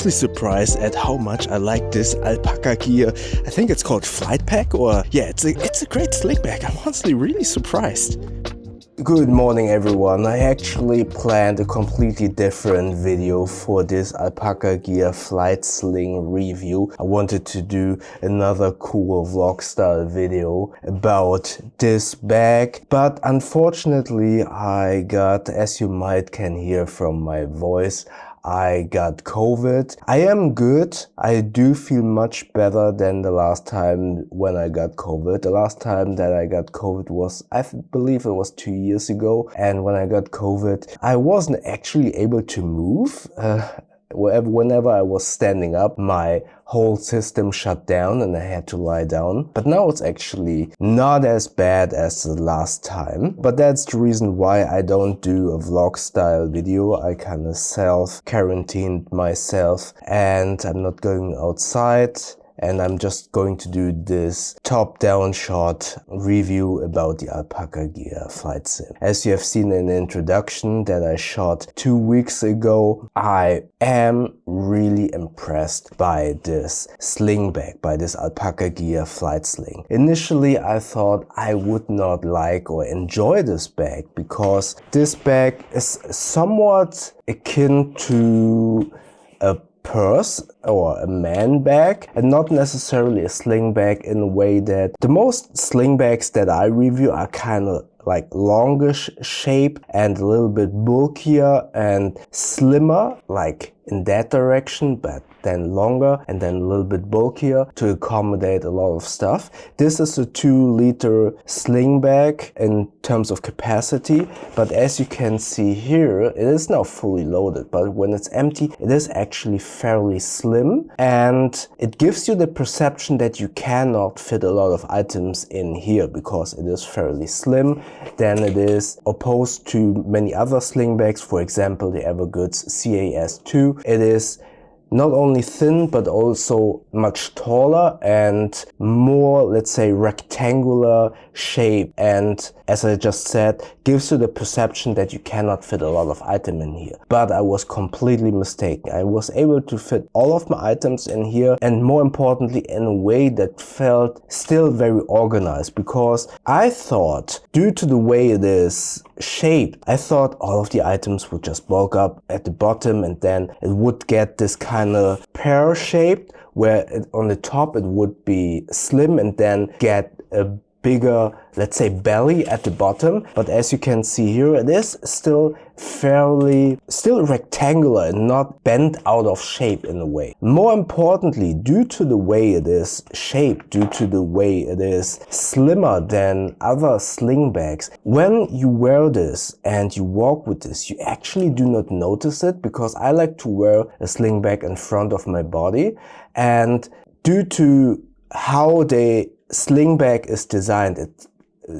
honestly surprised at how much I like this Alpaka Gear. I think it's called Flight Pack, or yeah, it's a great sling bag. I'm honestly really surprised. Good morning everyone. I actually planned a completely different video for this Alpaka Gear Flight Sling review. I wanted to do another cool vlog style video about this bag, but unfortunately I got, as you might can hear from my voice, I got COVID. I am good. I do feel much better than the last time when I got COVID. The last time that I got COVID was, I believe it was 2 years ago. And when I got COVID, I wasn't actually able to move. Whenever I was standing up, my whole system shut down and I had to lie down. But now it's actually not as bad as the last time. But that's the reason why I don't do a vlog style video. I kind of self-quarantined myself and I'm not going outside. And I'm just going to do this top-down shot review about the Alpaka Gear Flight Sling. As you have seen in the introduction that I shot 2 weeks ago, I am really impressed by this sling bag, by this Alpaka Gear Flight Sling. Initially, I thought I would not like or enjoy this bag because this bag is somewhat akin to a purse or a man bag and not necessarily a sling bag, in a way that the most sling bags that I review are kind of like longish shape and a little bit bulkier and slimmer, like in that direction, but then longer and then a little bit bulkier to accommodate a lot of stuff. This is a 2-liter sling bag in terms of capacity, but as you can see here, it is now fully loaded, but when it's empty, it is actually fairly slim, and it gives you the perception that you cannot fit a lot of items in here because it is fairly slim than it is opposed to many other sling bags, for example the Evergood's CAS2. It is not only thin but also much taller and more, let's say, rectangular shape, and as I just said, gives you the perception that you cannot fit a lot of item in here. But I was completely mistaken. I was able to fit all of my items in here, and more importantly in a way that felt still very organized, because I thought, due to the way it is shaped, I thought all of the items would just bulk up at the bottom and then it would get this kind of pear-shaped where on the top it would be slim and then get a bigger, let's say, belly at the bottom. But as you can see here, it is still rectangular and not bent out of shape in a way. More importantly, due to the way it is shaped, due to the way it is slimmer than other sling bags, when you wear this and you walk with this, you actually do not notice it, because I like to wear a sling bag in front of my body, and due to how the sling bag is designed, it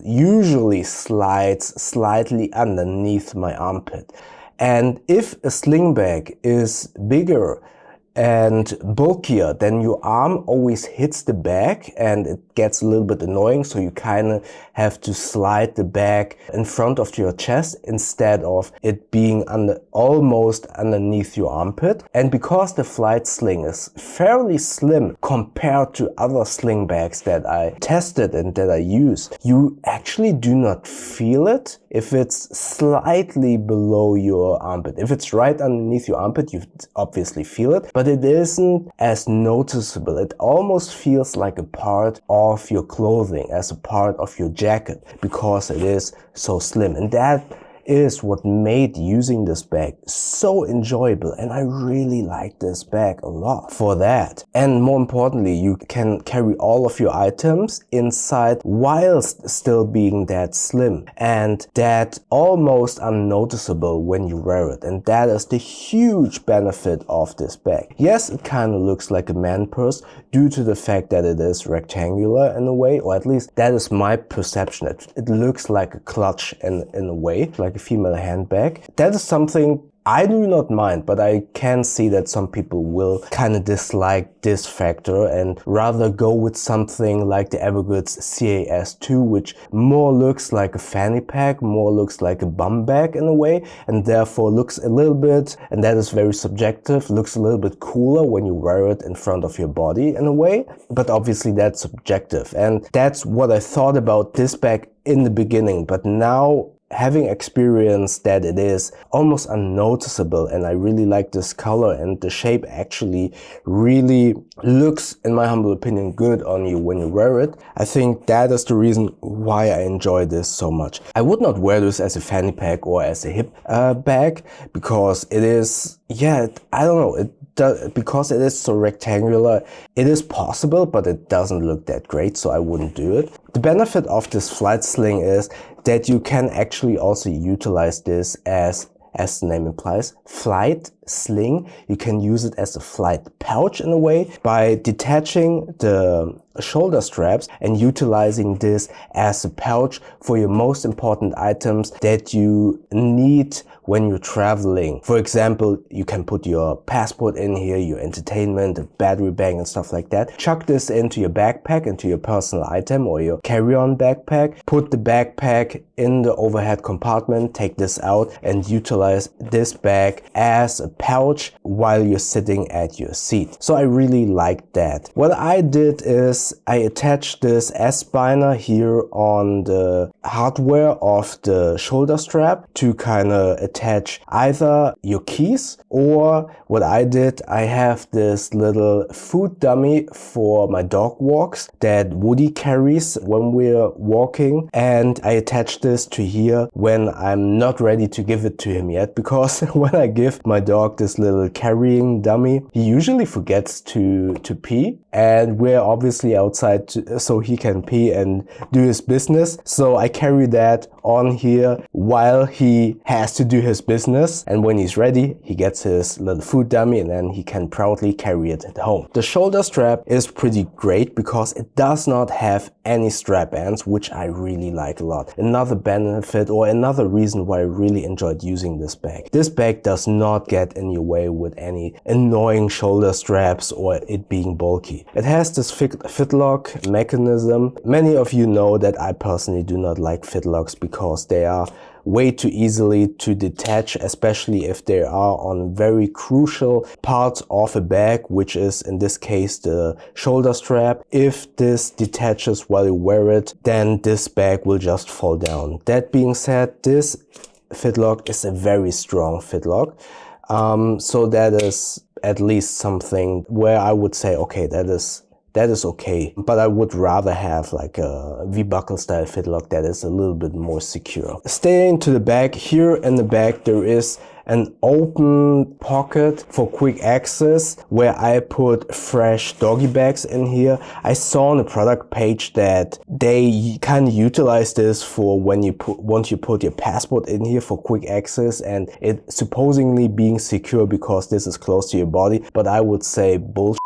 usually slides slightly underneath my armpit. And if a sling bag is bigger and bulkier, then your arm always hits the bag and it gets a little bit annoying, so you kind of have to slide the bag in front of your chest instead of it being almost underneath your armpit. And because the Flight Sling is fairly slim compared to other sling bags that I tested and that I use, you actually do not feel it if it's slightly below your armpit. If it's right underneath your armpit, you obviously feel it, but it isn't as noticeable. It almost feels like a part of your clothing, as a part of your jacket, because it is so slim. And that is what made using this bag so enjoyable, and I really like this bag a lot for that. And more importantly, you can carry all of your items inside whilst still being that slim, and that almost unnoticeable when you wear it, and that is the huge benefit of this bag. Yes, it kind of looks like a man purse due to the fact that it is rectangular in a way, or at least that is my perception. It looks like a clutch in a way, like a female handbag. That is something I do not mind, but I can see that some people will kind of dislike this factor and rather go with something like the Evergood's CAS2, which more looks like a fanny pack, more looks like a bum bag in a way, and therefore looks a little bit, and that is very subjective, looks a little bit cooler when you wear it in front of your body in a way, but obviously that's subjective. And that's what I thought about this bag in the beginning, but now having experienced that it is almost unnoticeable, and I really like this color, and the shape actually really looks, in my humble opinion, good on you when you wear it. I think that is the reason why I enjoy this so much. I would not wear this as a fanny pack or as a hip bag, because it is, yeah, I don't know, because it is so rectangular, it is possible, but it doesn't look that great, so I wouldn't do it. The benefit of this flight sling is that you can actually also utilize this as the name implies, flight sling. You can use it as a flight pouch in a way by detaching the shoulder straps and utilizing this as a pouch for your most important items that you need when you're traveling. For example, you can put your passport in here, your entertainment, a battery bank and stuff like that. Chuck this into your backpack, into your personal item or your carry-on backpack. Put the backpack in the overhead compartment, take this out and utilize this bag as a pouch while you're sitting at your seat. So I really like that. What I did is I attached this S-binder here on the hardware of the shoulder strap to kind of attach either your keys, or what I did, I have this little food dummy for my dog walks that Woody carries when we're walking, and I attach this to here when I'm not ready to give it to him yet, because when I give my dog this little carrying dummy, he usually forgets to pee, and we're obviously outside so he can pee and do his business. So I carry that on here while he has to do his business, and when he's ready he gets his little food dummy and then he can proudly carry it at home. The shoulder strap is pretty great because it does not have any strap ends, which I really like a lot. Another benefit or another reason why I really enjoyed using this bag. This bag does not get in your way with any annoying shoulder straps or it being bulky. It has this fit lock mechanism. Many of you know that I personally do not like fit locks because they are way too easily to detach, especially if they are on very crucial parts of a bag, which is in this case the shoulder strap. If this detaches while you wear it, then this bag will just fall down. That being said, this fit lock is a very strong fit lock, so that is at least something where I would say, okay, that is okay, but I would rather have like a V-buckle style fit lock that is a little bit more secure. Staying to the back, here in the back there is an open pocket for quick access where I put fresh doggy bags in here. I saw on the product page that they kind of utilize this for when you once you put your passport in here for quick access, and it supposedly being secure because this is close to your body, but I would say bullshit.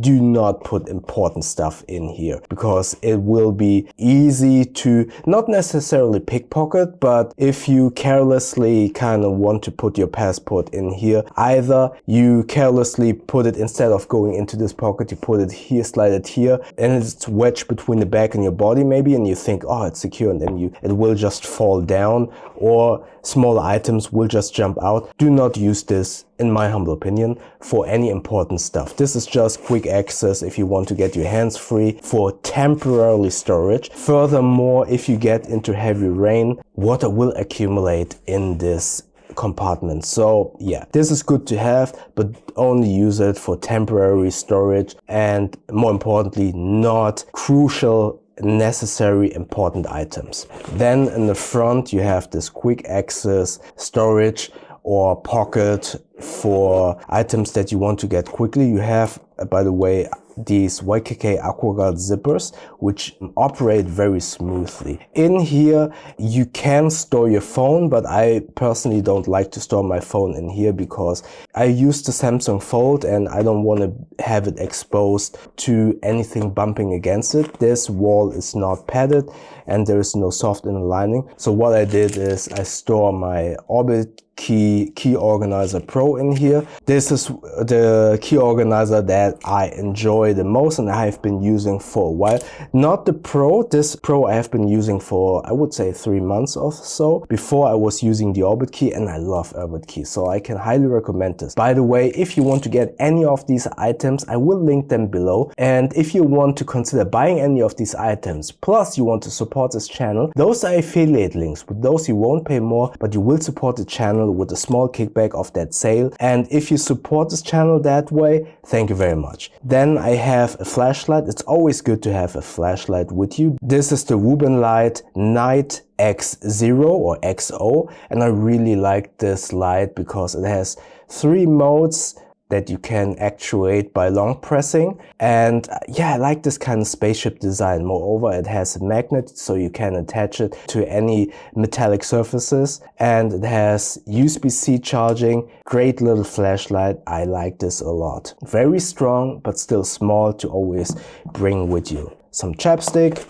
Do not put important stuff in here because it will be easy to not necessarily pickpocket, but if you carelessly kind of want to put your passport in here, either you carelessly put it, instead of going into this pocket, you put it here, slide it here, and it's wedged between the bag and your body maybe, and you think, oh, it's secure, and then it will just fall down, or smaller items will just jump out. Do not use this, in my humble opinion, for any important stuff. This is just quick access if you want to get your hands free for temporary storage. Furthermore, if you get into heavy rain, water will accumulate in this compartment. So yeah, this is good to have, but only use it for temporary storage and, more importantly, not crucial, necessary, important items. Then in the front you have this quick access storage or pocket for items that you want to get quickly. You have, by the way, these YKK AquaGuard zippers, which operate very smoothly. In here you can store your phone, but I personally don't like to store my phone in here because I use the Samsung Fold and I don't want to have it exposed to anything bumping against it. This wall is not padded and there is no soft inner lining. So what I did is I store my Orbit Key Organizer Pro in here. This is the key organizer that I enjoy the most and I have been using for a while. Not the Pro. This Pro I have been using for, I would say, 3 months or so. Before I was using the Orbit key, and I love Orbit key, so I can highly recommend this. By the way, if you want to get any of these items, I will link them below. And if you want to consider buying any of these items, plus you want to support this channel, those are affiliate links. With those you won't pay more, but you will support the channel with a small kickback of that sale. And if you support this channel that way, thank you very much. Then I have a flashlight. It's always good to have a flashlight with you. This is the Ruben Light Night X0 or XO, and I really like this light because it has 3 modes that you can actuate by long pressing. And yeah, I like this kind of spaceship design. Moreover, it has a magnet so you can attach it to any metallic surfaces, and it has USB-C charging. Great little flashlight. I like this a lot. Very strong but still small to always bring with you. Some chapstick.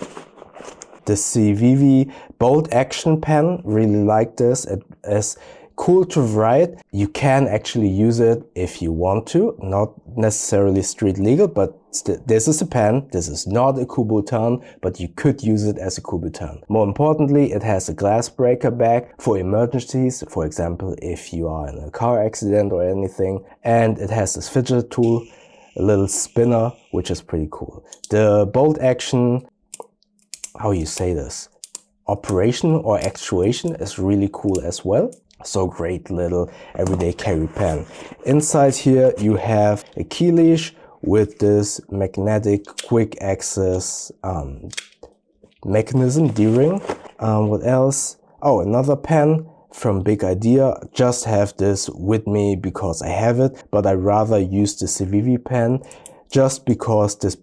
The CVV bolt action pen. Really like this. It is cool to write. You can actually use it if you want to, not necessarily street legal, but this is a pen. This is not a Kubotan, but you could use it as a Kubotan. More importantly, it has a glass breaker bag for emergencies, for example, if you are in a car accident or anything. And it has this fidget tool, a little spinner, which is pretty cool. The bolt action, how you say this, operation or actuation is really cool as well. So great little everyday carry pen. Inside here you have a key leash with this magnetic quick access mechanism, D-ring. What else? Oh, another pen from Big Idea. Just have this with me because I have it, but I rather use the CVV pen just because this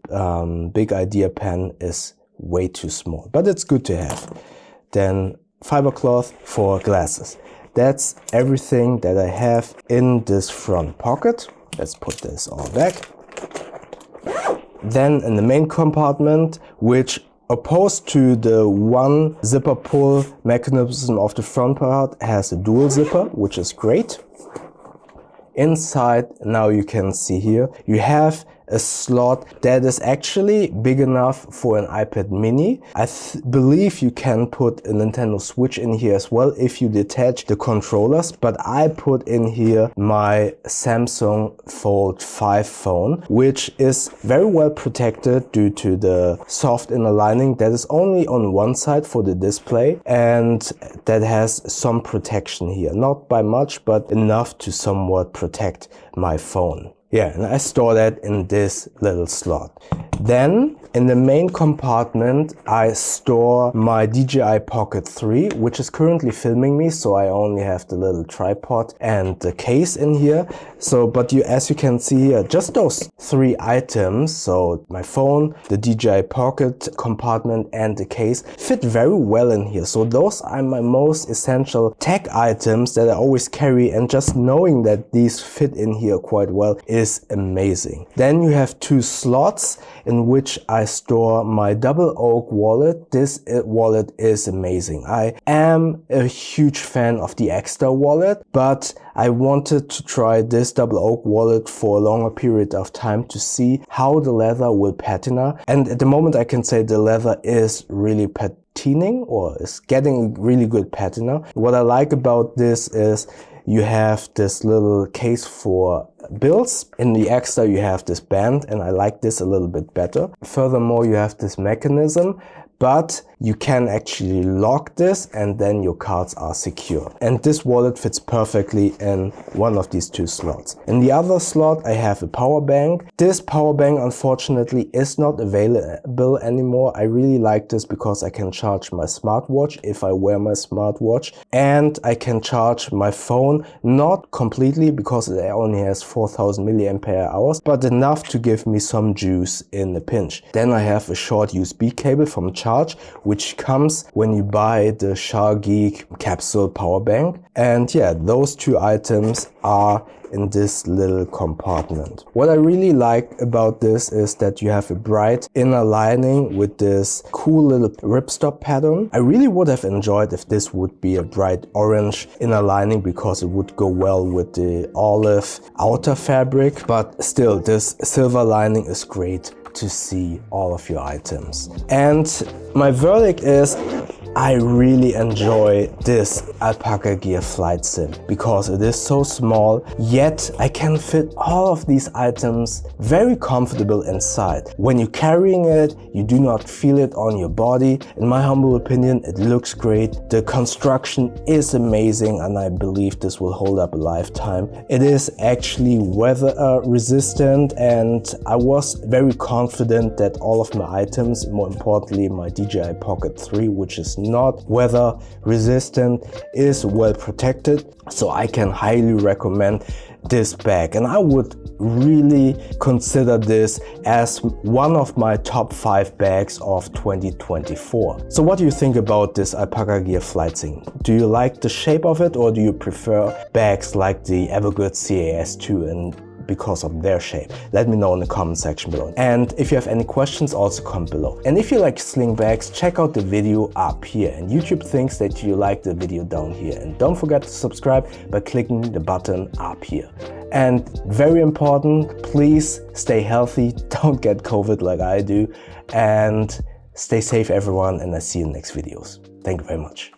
Big Idea pen is way too small, but it's good to have. Then fiber cloth for glasses. That's everything that I have in this front pocket. Let's put this all back. Then in the main compartment, which opposed to the one zipper pull mechanism of the front part, has a dual zipper, which is great. Inside, now you can see here, you have a slot that is actually big enough for an iPad mini. I believe you can put a Nintendo Switch in here as well if you detach the controllers, but I put in here my Samsung Fold 5 phone, which is very well protected due to the soft inner lining that is only on one side for the display, and that has some protection here. Not by much, but enough to somewhat protect my phone. Yeah, and I store that in this little slot. Then in the main compartment I store my DJI Pocket 3, which is currently filming me, so I only have the little tripod and the case in here. So, but as you can see here, just those 3 items, so my phone, the DJI Pocket compartment and the case, fit very well in here. So those are my most essential tech items that I always carry, and just knowing that these fit in here quite well is amazing. Then you have 2 slots in which I store my double oak wallet. This wallet is amazing. I am a huge fan of the Extra wallet, but I wanted to try this double oak wallet for a longer period of time to see how the leather will patina. And at the moment I can say the leather is really patining, or is getting really good patina. What I like about this is you have this little case for bills. In the Extra you have this band, and I like this a little bit better. Furthermore, you have this mechanism, but you can actually lock this and then your cards are secure. And this wallet fits perfectly in one of these 2 slots. In the other slot I have a power bank. This power bank unfortunately is not available anymore. I really like this because I can charge my smartwatch if I wear my smartwatch, and I can charge my phone, not completely because it only has 4000 milliampere hours, but enough to give me some juice in a pinch. Then I have a short USB cable from Charge, which comes when you buy the Char Geek capsule power bank. And yeah, those 2 items are in this little compartment. What I really like about this is that you have a bright inner lining with this cool little ripstop pattern. I really would have enjoyed if this would be a bright orange inner lining because it would go well with the olive outer fabric, but still this silver lining is great to see all of your items. And my verdict is I really enjoy this Alpaka Gear Flight Sling because it is so small, yet I can fit all of these items very comfortable inside. When you're carrying it, you do not feel it on your body. In my humble opinion, it looks great. The construction is amazing and I believe this will hold up a lifetime. It is actually weather resistant, and I was very confident that all of my items, more importantly my DJI Pocket 3, which is not weather resistant, is well protected. So I can highly recommend this bag, and I would really consider this as one of my top 5 bags of 2024. So what do you think about this Alpaka Gear Flight Sling? Do you like the shape of it, or do you prefer bags like the Evergood CAS2 and because of their shape? Let me know in the comment section below. And if you have any questions, also comment below. And if you like sling bags, check out the video up here. And YouTube thinks that you like the video down here. And don't forget to subscribe by clicking the button up here. And very important, please stay healthy. Don't get COVID like I do. And stay safe everyone, and I see you in the next videos. Thank you very much.